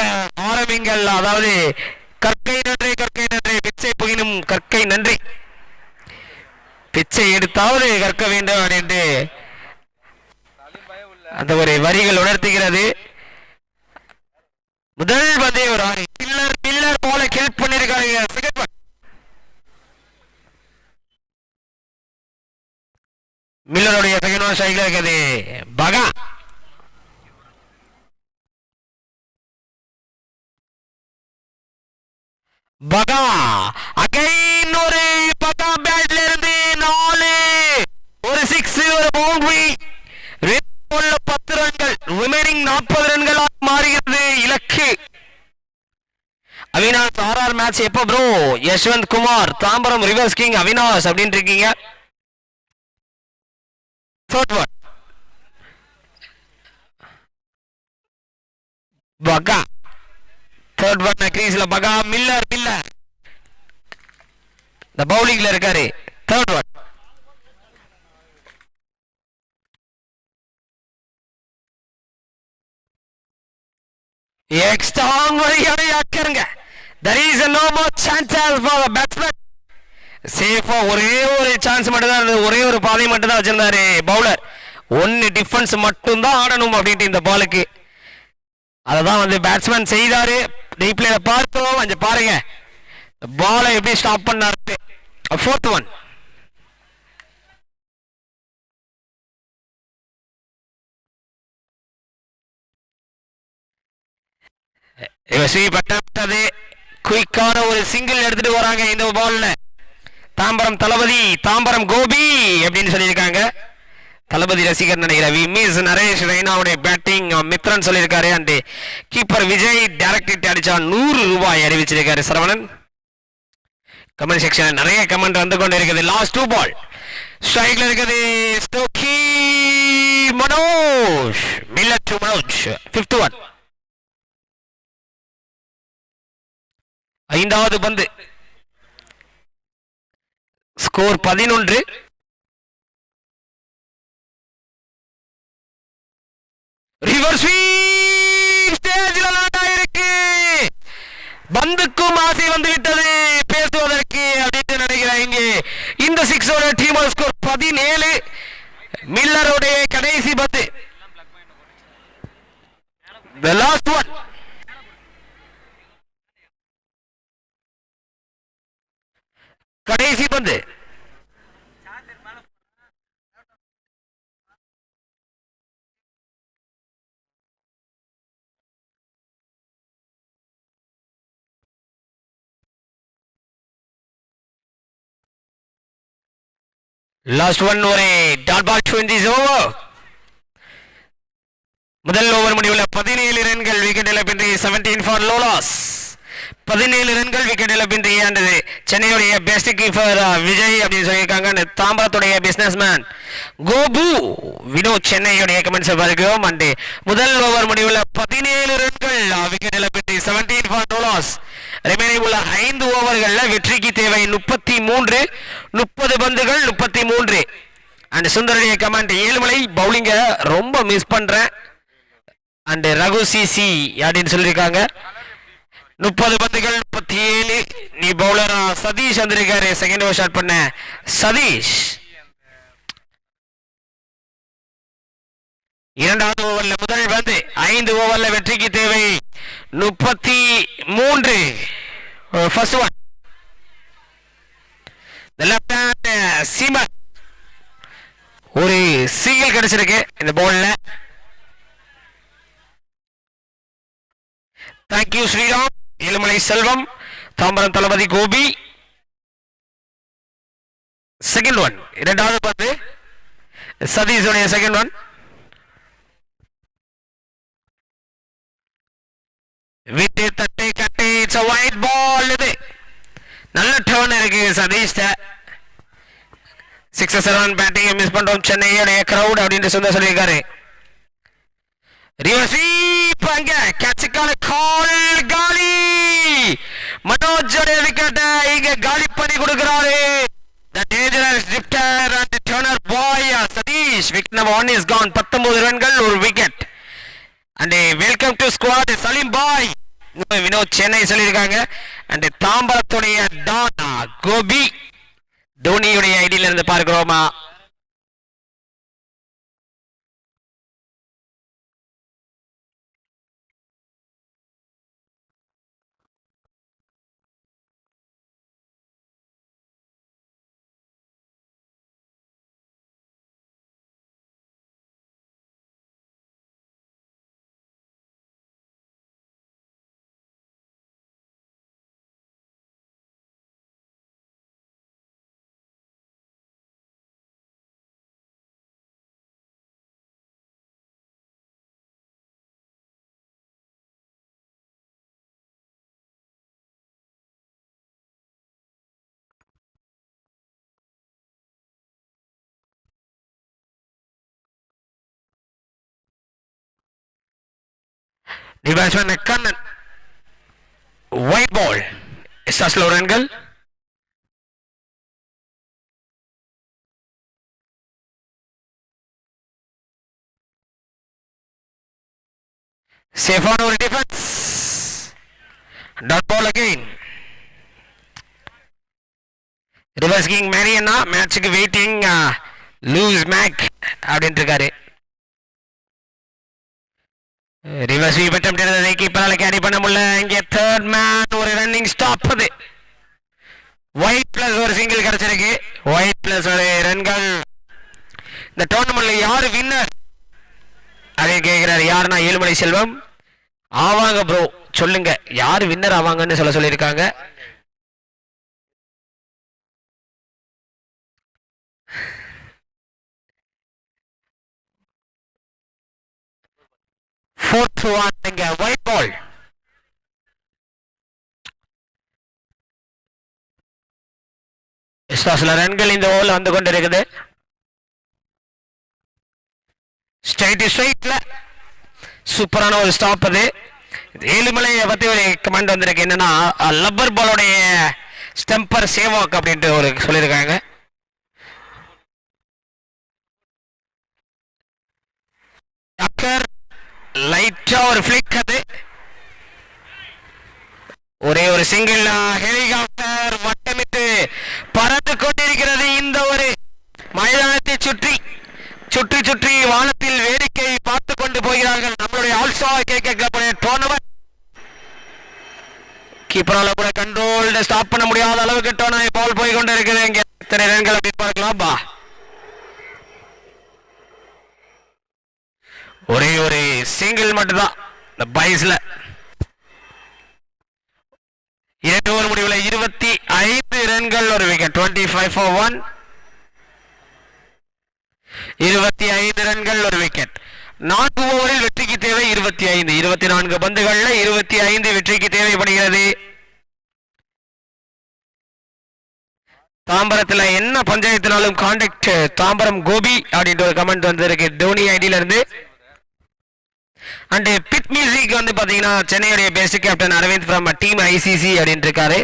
ஆரம்பிங்கள். அதாவது கற்கை நன்றி பிச்சை புகினும் கற்கை நன்றி, பிச்சை எடுத்தாவது கற்க வேண்டும் என்று அந்த ஒரு வரிகள் உணர்த்துகிறது. முதல் பந்தே ஒரு ஆறு பில்லர் போல ஹெல்ப் பண்ணிருக்காங்க. மில்லருடைய செகண்ட் ஒன் ஸ்ட்ரைக்ல இருக்குது பகா அகைன் ஒரு பகா பேட்ல இருந்து 4 ஒரு 6 ஒரு பவுண்டரி 10 ரன்கள் ரிமைனிங் 40 ரன்களாக மாறுகிறது இலக்கு. அவினாஷ் ஆர்ஆர் மேட்ச் எப்போ bro? Yashwant Kumar Tambaram rivers king Avinash அப்படின்னு இருக்கீங்க. பகா தேர்ட் ஒன் கிரீஸ்ல பகா மில்லர் இந்த பவுலிங்ல இருக்காரு. தேர்ட் ஒன் எக்ஸ்ட்ராங் வழியாக ஆக்கருங்க. there is no more chances for the batsman. சேஃபா ஒரே ஒரு சான்ஸ் மட்டும் தான், ஒரே ஒரு பாதை மட்டும் தான் வச்சிருந்தாரு பவுலர். ஒன்னு டிஃபென்ஸ் மட்டும் தான் ஆடணும் அப்படின்ட்டு இந்த பாலுக்கு. அததான் வந்து பேட்ஸ்மேன் செய்தாரு. ரீப்ளேல பார்த்தோம். அங்க பாருங்க பாலை எப்படி ஸ்டாப் பண்ணாரு. 4th one. பட்டது குயிக்கான ஒரு சிங்கிள் எடுத்துட்டு வராங்க இந்த பால்ல. தாம்பரம் தளபதி, தாம்பரம் கோபி அப்படின்னு சொல்லியிருக்காங்க. தளபதி ரசிகர் நினைக்கிறேன். வி மிஸ் நரேஷ் ரெய்னாவுடைய பேட்டிங் மித்ரன் சொல்லியிருக்காரு. அண்ட் கீப்பர் விஜய் டைரக்ட் அடிச்சா 100 ரூபாய் அறிவிச்சிருக்காரு சரவணன். கமெண்ட் செக்ஷன் நிறைய கமெண்ட் வந்து கொண்டு இருக்குது. லாஸ்ட் 2 பால் ஸ்ட்ரைக்ல இருக்குது ஸ்டோக்கி மனோஜ், மில்லட் டு மனோஜ். 5th one. 5வது பந்து. ஸ்கோர் 11. ரிவர்ஸ் ஸ்வீப் ஸ்டேஜ்ல லாண்ட் ஆயிருக்கு. பந்துக்கும் ஆசை வந்து விட்டது பேசுவதற்கு அப்படின்னு நினைக்கிறேன். இங்கே இந்த 6ஓட டீமோட ஸ்கோர் 17. மில்லருடைய கடைசி பந்து, the last one. கடைசி பந்து. Last one. ஒரு dot ball to end this over. முதல் ஓவர் முடிவில் 17 ரன்கள் விக்கெட் இழப்பின்றி 17 ஃபார் லோலாஸ். 17 ரன்கள் விக்கெட் இழப்பின்றி ஆண்டது சென்னையுடைய பெஸ்ட் கீப்பர் விஜய் அப்படின்னு சொல்லியிருக்காங்க. தாம்பரத்துடைய பிசினஸ் மேன் கோபு வினோத் சென்னையுடைய கமெண்ட்ஸ் பார்க்கிறோம். அண்ட் முதல் ஓவர் முடிவில் 17 ரன்கள் விக்கெட் இழப்பின்றி 17 ஃபார் லோலாஸ். ரிமைனிங் உள்ள 5 ஓவர்களில் வெற்றிக்கு தேவை 33. 30 பந்துகள் 33. அண்ட் சுந்தருடைய கமெண்ட், ஏழுமலை பவுலிங்க ரொம்ப மிஸ் பண்றேன். அண்ட் ரகு சிசி அப்படின்னு சொல்லியிருக்காங்க. 30 பந்துகள் 37. நீ பவுலரா சதீஷ் வந்திருக்காரு. செகண்ட் ஓவர் ஷாட் பண்ண சதீஷ். 2வது ஓவர்ல முதல் பந்து. 5 ஓவர்ல வெற்றிக்கு தேவை 33. First one. Left hand seamer. ஒரு சிங்கிள் கிடைச்சிருக்கு இந்த பால்ல. Thank you Sriram, Ezhumalai Selvam, Tambaram Thalapathy Gopi. Second one. 2வது பந்து சதீஷுடைய செகண்ட் ஒன். விட்டு தட்டை கட்டி இட்ஸ் a white ball. இது நல்ல டர்ன் இருக்கு சதீஷ். 6 பேட்டிங் மிஸ் பண்றோம் சென்னையோட கிரவுட் அப்படின்னு சொல்லியிருக்காரு. Reverse sweep. அங்க கேட்சுக்கான கால். காலி. மனோஜோட விக்கெட் இங்க காலி பண்ணி கொடுக்கிறாரு. The dangerous drifter and turner boy Sadish. Wicket number 1 is gone. 19 ரன்கள் ஒரு விக்கெட். And welcome to squad Saleem பாய் வினோத் சென்னை சொல்லியிருக்காங்க. அண்ட் தாம்பரத்துடைய டானா கோபி தோனியுடைய ஐடியில இருந்து பார்க்கிறோமா. Batsman Kannan. White ball. Slow ரன்கள். சேஃபான ஒரு defence. Dot ball again. Reverse king மேரியனா மேட்சுக்கு வெயிட்டிங். லூஸ் மேக் அப்படின்ட்டு இருக்காரு. ரிவர்ஸ் ஸ்வீப் அட்டெம்ப்ட் எடுத்ததை கீப்பரால கேரி பண்ண முடியல. இங்கே தேர்ட் மேன் ஒரு ரன்னிங் ஸ்டாப். அது ஒயிட் பிளஸ் ஒரு சிங்கிள் கிடைச்சிருக்கு. ஒயிட் பிளஸ் ஒரு ரன்கள். இந்த டோர்னமெண்ட்ல யாரு வின்னர் அப்படின்னு கேட்கிறாரு. யாருன்னா ஏழுமலை செல்வம். ஆவாங்க ப்ரோ, சொல்லுங்க யாரு வின்னர் ஆவாங்கன்னு சொல்லியிருக்காங்க. Fourth one இங்க white ball. சில ரன்கள் இந்த ஓவர்ல வந்து கொண்டிருக்குது. ஸ்ட்ரைட்ல சூப்பரான ஒரு ஸ்டாப். அது ஏழுமலையை பத்தி ஒரு கமெண்ட் வந்திருக்கு. என்னன்னா லப்பர் பாலோடைய ஸ்டெம்பர் சேவாக் அப்படின்ட்டு ஒரு சொல்லியிருக்காங்க. லைட்டா ஒரு ஃபிளிக். அது ஒரே ஒரு சிங்கிள். ஹெலிகாப்டர் வட்டமிட்டு பறந்து கொண்டிருக்கிறது. இந்த ஒரு மைதானத்தை சுற்றி சுற்றி சுற்றி வானத்தில் வேடிக்கை பார்த்து கொண்டு போகிறார்கள் நம்மளுடைய ஆல்சோ கேட்கக்கூடிய டோர்னமெண்ட். கீப்பரால கூட கண்ட்ரோல் ஸ்டாப் பண்ண முடியாத அளவுக்கு டோர்னமெண்ட் பால் போய் கொண்டு இருக்குது. இங்க எத்தனை ரன்கள் அப்படின்னு பார்க்கலாம். பா ஒரே ஒரு சிங்கிள் மட்டும்தான் இந்த பைஸ்ல. 2 ஓவர் முடிவில் 25 ரன்கள் ஒரு விக்கெட். 25 for 1. 25 ரன்கள் ஒரு விக்கெட். 4 ஓவரில் வெற்றிக்கு தேவை 25. 24 பந்துகள்ல 25 வெற்றிக்கு தேவைப்படுகிறது. தாம்பரத்துல என்ன பஞ்சாயத்தினாலும் கான்டாக்ட் தாம்பரம் கோபி அப்படின்ற ஒரு கமெண்ட் வந்திருக்கு டோனி ஐடியில இருந்து. அண்ட் பிட் மியூசிக் வந்து பாத்தீங்கன்னா சென்னையுடைய best captain Aravind from team ICC அப்படின்னு இருக்காரு.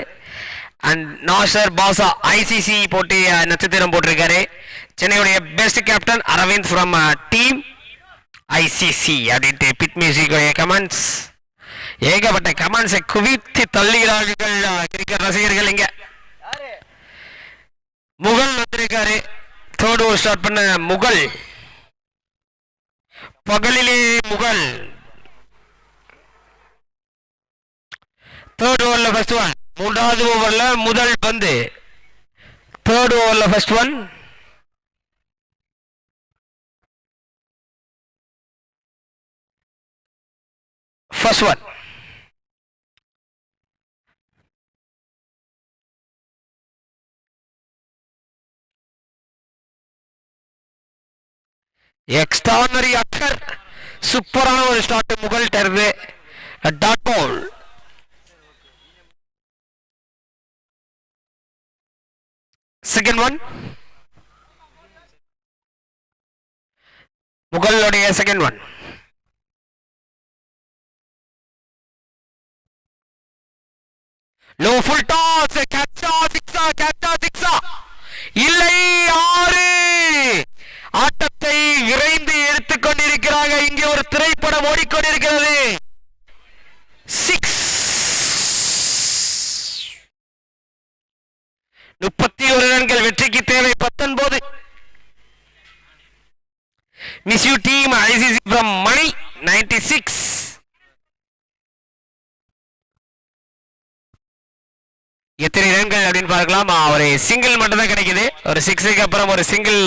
அண்ட் நாசர் பாசா ஐசிசி போட்டு நட்சத்திரம் போட்டிருக்காரு. சென்னையுடைய best captain Aravind from team ICC அப்படின்ட்டு பிட் மியூசிக் கமெண்ட்ஸ். ஏகப்பட்ட கமெண்ட்ஸை குவித்து தள்ளுகிறார்கள் கிரிக்கெட் ரசிகர்கள். இங்க முகல் வந்திருக்காரு. தேர்ட் ஓவர் ஸ்டார்ட் பண்ண முகல். பகலிலே முகல். தேர்ட் ஓவர்ல ஃபர்ஸ்ட் ஒன். 3வது ஓவர்ல முதல் பந்து. தேர்ட் ஓவர்ல first one. First one. Extraordinary அக்கர். சூப்பரான ஒரு ஸ்டார்ட் முகல் டர்வு. Dot ball. Second one. முகலுடைய second one. Low full toss. கேட்சா சிக்ஸா கேட்சா சிக்ஸா இல்லை 6. ஆட்டத்தை விரைந்து எடுத்துக் கொண்டிருக்கிறாங்க. இங்கே ஒரு திரைப்படம் ஓடிக்கொண்டிருக்கிறது. 6. 31 ரன்கள் வெற்றிக்கு தேவை 19. Miss you team ICC from Mani 96. எத்தனை ரன்கள் அப்படின்னு பார்க்கலாம். ஒரு சிங்கிள் மட்டும் தான் கிடைக்குது. ஒரு 6க்கு அப்புறம் ஒரு single.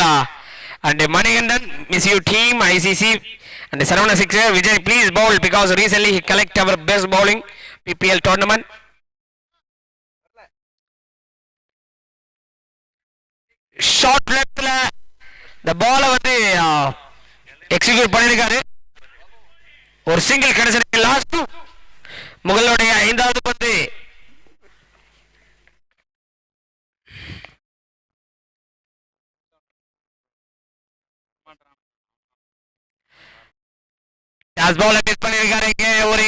And Manigandan, miss you team ICC and Saravana Sixer. Vijay, please bowl because recently he collect our best bowling PPL tournament. Short leftல the ball வந்து எக்ஸிக்யூட் பண்ணிருக்காரு. ஒரு சிங்கிள் கிடைச்சிருக்கு. லாஸ்ட் முகலுடைய 5வது பந்து. டாஸ் பால் மிஸ் பண்ணிருக்காரு. ஒரு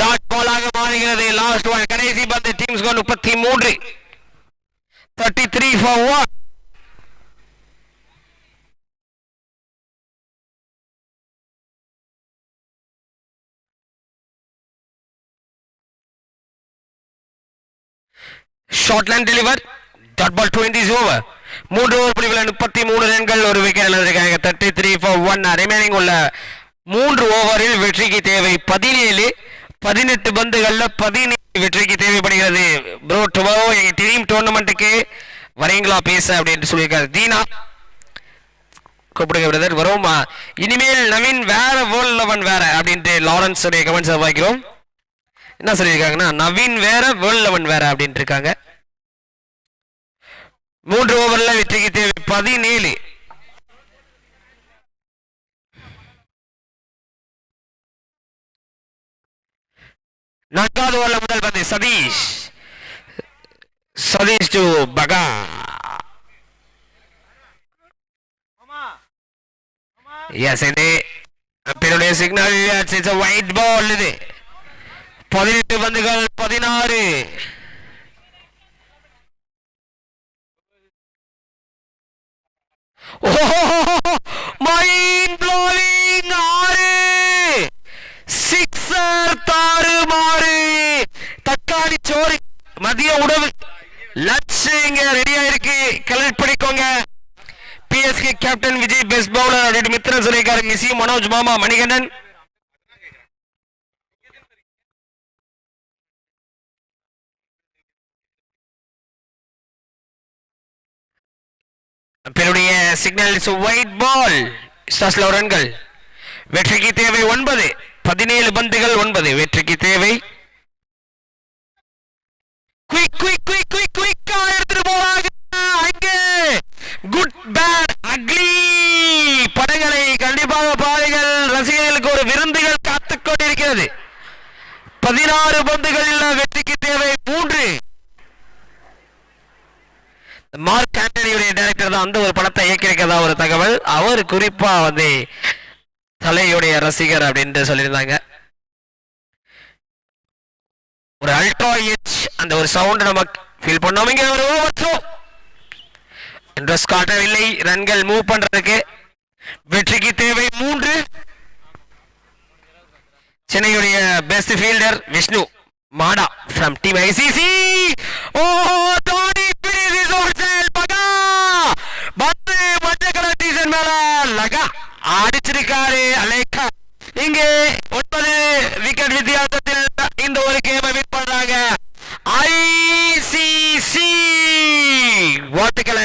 டாட் பாலாக மாறுகிறது. லாஸ்ட் ஒன் கடைசி பந்து. Team score 33. 33 for 1. Short length deliver dot ball 20 is over. 3 over புள்ளிகளில் 33 ரன்கள் ஒரு விக்கெட் இழந்திருக்காங்க. 33 for 1. ரிமைனிங் உள்ள 3 ஓவரில் வெற்றிக்கு தேவை 17. 18 பந்துகள்ல 17 வெற்றிக்கு தேவைப்படுகிறது. ப்ரோ டுமாரோ எங்க டீம் டோர்னமெண்ட்டுக்கு வரீங்களா பேச அப்படின்னு சொல்லியிருக்காரு. தீனா கூப்பிடுங்க பிரதர் வரோமா. இனிமேல் நவீன் வேற வேர்ல்ட் 11 வேற அப்படின்ட்டு லாரன்ஸ் உடைய கமெண்ட்ஸ் வாங்கிக்கிறோம். என்ன சொல்லியிருக்காங்கன்னா நவீன் வேற வேர்ல்ட் 11 வேற அப்படின்ட்டு இருக்காங்க. 3 ஓவர்ல வெற்றிக்கு தேவை 17. நான்காவது ஓவர்ல முதல் பந்து சதீஷ் டு பகா. எஸ் இது அப்பனுடைய signal. It's a white ball. இது 18 பந்துகள் 16. மைண்ட் ப்ளோவிங் 6 சிக்ஸர் தாறுமாறு. தக்காளி சோறு மதிய உணவு லட்ச் இங்க ரெடியா இருக்கு. கலெக்ட் பண்ணிக்கோங்க. PSK captain Vijay best bowler அப்படின்னு மித்ரன் சொல்லியிருக்காரு. மிஸ் மனோஜ் மாமா மணிகண்டன். பெருடைய signal white ball. ஸ்டாஸ்ல ரன்கள் வெற்றிக்கு தேவை 9. 17 பந்துகள் 9 வெற்றிக்கு தேவை. குயிக் குயிக் குயிக் குயிக் குயிக்கா எடுத்துட்டு போறாங்க. அங்கே குட் பேட் அக்லி படங்களை கண்டிப்பாக பாருங்கள். ரசிகர்களுக்கு ஒரு விருந்துகள் காத்துக் கொண்டிருக்கிறது. 16 பந்துகளில் வெற்றிக்கு தேவை 3. மார்க் ஆண்டனியுடைய டைரக்டர் தான் அந்த ஒரு படத்தை இயக்கியிருக்கிறதா ஒரு தகவல். அவர் குறிப்பா வந்து தலையுடைய ரசிகர் அப்படின்ட்டு சொல்லியிருந்தாங்க. ஒரு அல்ட்ரா எச் அந்த ஒரு சவுண்ட் நம்ம ஃபீல் பண்ணோம். இங்க ஒரு ஓவர் த்ரோ இன்ட்ரெஸ்ட் காட்டவில்லை. ரன்கள் மூவ் பண்றதுக்கு வெற்றிக்கு தேவை 3. சென்னையுடைய பெஸ்ட் ஃபீல்டர் விஷ்ணு மாடா ஃப்ரம் டீம் ஐசிசி. ஓ தோனி பந்து மஞ்சள் கலர் டீசன் மேல லகா அடிச்சிருக்காரு அலேக்கா. இங்கே 9 விக்கெட் வித்தியாசத்தில் இந்த ஒரு கேமை வின் பண்றாங்க ஐசிசி. வாழ்த்துக்களை